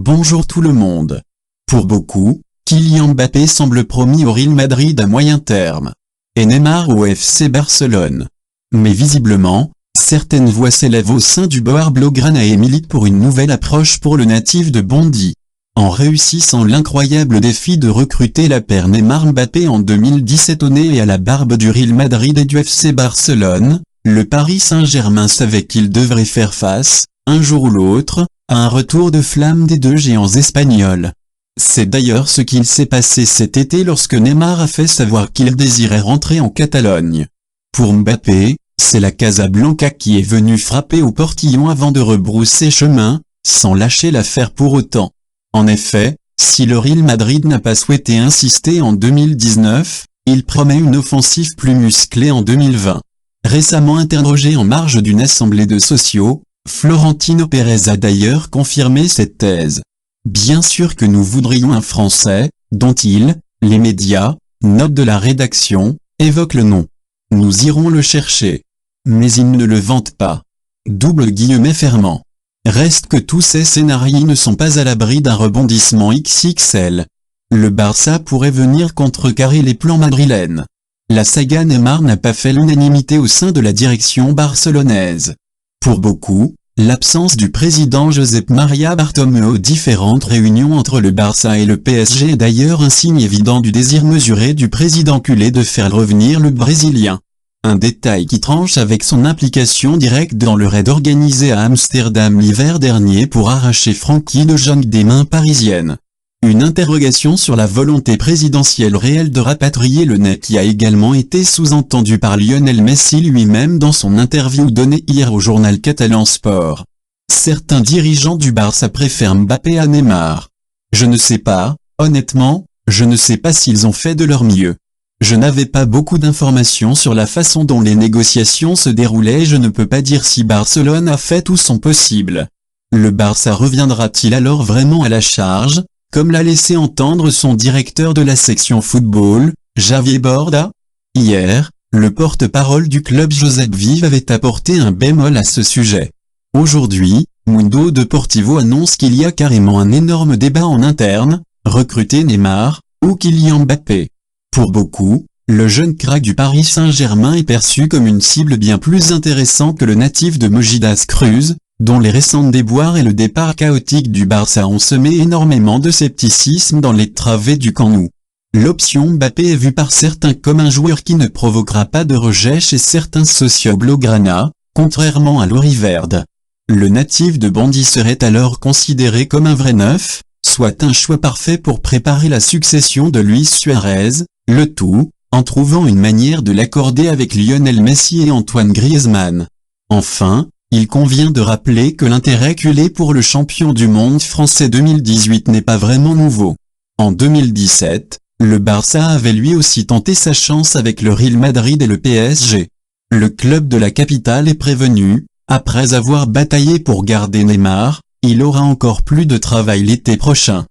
Bonjour tout le monde. Pour beaucoup, Kylian Mbappé semble promis au Real Madrid à moyen terme. Et Neymar au FC Barcelone. Mais visiblement, certaines voix s'élèvent au sein du Board Blaugrana et militent pour une nouvelle approche pour le natif de Bondy. En réussissant l'incroyable défi de recruter la paire Neymar-Mbappé en 2017 au nez et à la barbe du Real Madrid et du FC Barcelone, le Paris Saint-Germain savait qu'il devrait faire face, un jour ou l'autre, à un retour de flamme des deux géants espagnols. C'est d'ailleurs ce qu'il s'est passé cet été lorsque Neymar a fait savoir qu'il désirait rentrer en Catalogne. Pour Mbappé, c'est la Casablanca qui est venue frapper au portillon avant de rebrousser chemin, sans lâcher l'affaire pour autant. En effet, si le Real Madrid n'a pas souhaité insister en 2019, il promet une offensive plus musclée en 2020. Récemment interrogé en marge d'une assemblée de sociaux, Florentino Pérez a d'ailleurs confirmé cette thèse. Bien sûr que nous voudrions un Français, dont les médias, note de la rédaction, évoquent le nom. Nous irons le chercher. Mais ils ne le vantent pas. Double guillemets fermant. Reste que tous ces scénarios ne sont pas à l'abri d'un rebondissement XXL. Le Barça pourrait venir contrecarrer les plans madrilènes. La saga Neymar n'a pas fait l'unanimité au sein de la direction barcelonaise. Pour beaucoup, l'absence du président Josep Maria Bartomeu aux différentes réunions entre le Barça et le PSG est d'ailleurs un signe évident du désir mesuré du président culé de faire revenir le Brésilien. Un détail qui tranche avec son implication directe dans le raid organisé à Amsterdam l'hiver dernier pour arracher Frenkie de Jong des mains parisiennes. Une interrogation sur la volonté présidentielle réelle de rapatrier le net qui a également été sous-entendue par Lionel Messi lui-même dans son interview donnée hier au journal catalan Sport. Certains dirigeants du Barça préfèrent Mbappé à Neymar. Je ne sais pas, honnêtement, je ne sais pas s'ils ont fait de leur mieux. Je n'avais pas beaucoup d'informations sur la façon dont les négociations se déroulaient et je ne peux pas dire si Barcelone a fait tout son possible. Le Barça reviendra-t-il alors vraiment à la charge, comme l'a laissé entendre son directeur de la section football, Javier Borda? Hier, le porte-parole du club Josep Vive avait apporté un bémol à ce sujet. Aujourd'hui, Mundo Deportivo annonce qu'il y a carrément un énorme débat en interne, recruter Neymar, ou Kylian Mbappé. Pour beaucoup, le jeune crack du Paris Saint-Germain est perçu comme une cible bien plus intéressante que le natif de Mogidas Cruz, dont les récents déboires et le départ chaotique du Barça ont semé énormément de scepticisme dans les travées du Camp Nou. L'option Mbappé est vue par certains comme un joueur qui ne provoquera pas de rejet chez certains socios blaugrana, contrairement à Lori Verde. Le natif de Bondy serait alors considéré comme un vrai neuf, soit un choix parfait pour préparer la succession de Luis Suarez, le tout, en trouvant une manière de l'accorder avec Lionel Messi et Antoine Griezmann. Enfin, il convient de rappeler que l'intérêt culé pour le champion du monde français 2018 n'est pas vraiment nouveau. En 2017, le Barça avait lui aussi tenté sa chance avec le Real Madrid et le PSG. Le club de la capitale est prévenu, après avoir bataillé pour garder Neymar, il aura encore plus de travail l'été prochain.